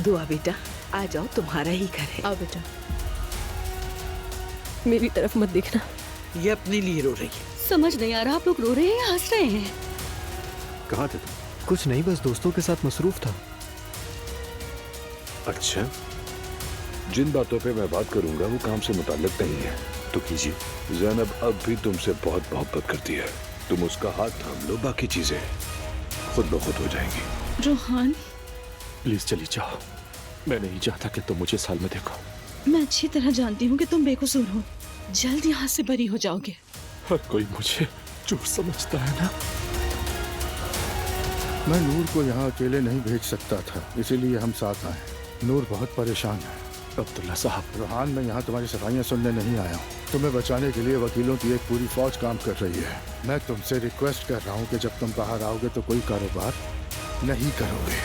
दुआ बेटा, आ जाओ, तुम्हारा ही घर है। आओ बेटा, मेरी तरफ मत देखना। ये अपने लिए रो रही है। समझ नहीं आ रहा, आप लोग रो रहे हैं या हंस रहे हैं? कहाँ थे तुम? कुछ नहीं, बस दोस्तों के साथ मसरूफ था। अच्छा, जिन बातों पे मैं बात करूंगा वो काम से मुताल्लिक नहीं है, तो कीजिए। ज़ैनब अब भी तुमसे बहुत मोहब्बत करती है, तुम उसका हाथ थाम लो, बाकी चीजें खुद ब खुद हो जाएंगी। रोहान, प्लीज चली जाओ, मैं नहीं चाहता कि तुम मुझे इस हाल में देखो। मैं अच्छी तरह जानती हूँ कि तुम बेकसूर हो, जल्द यहाँ से बरी हो जाओगे। हर कोई मुझे चोर समझता है ना। मैं नूर को यहाँ अकेले नहीं भेज सकता था, इसीलिए हम साथ आए। नूर बहुत परेशान है। अब्दुल्ला साहब, रोहान, मैं यहाँ तुम्हारी सफाइयाँ सुनने नहीं आया हूँ। तुम्हें बचाने के लिए वकीलों की एक पूरी फौज काम कर रही है। मैं तुमसे रिक्वेस्ट कर रहा हूँ कि जब तुम बाहर आओगे तो कोई कारोबार नहीं करोगे।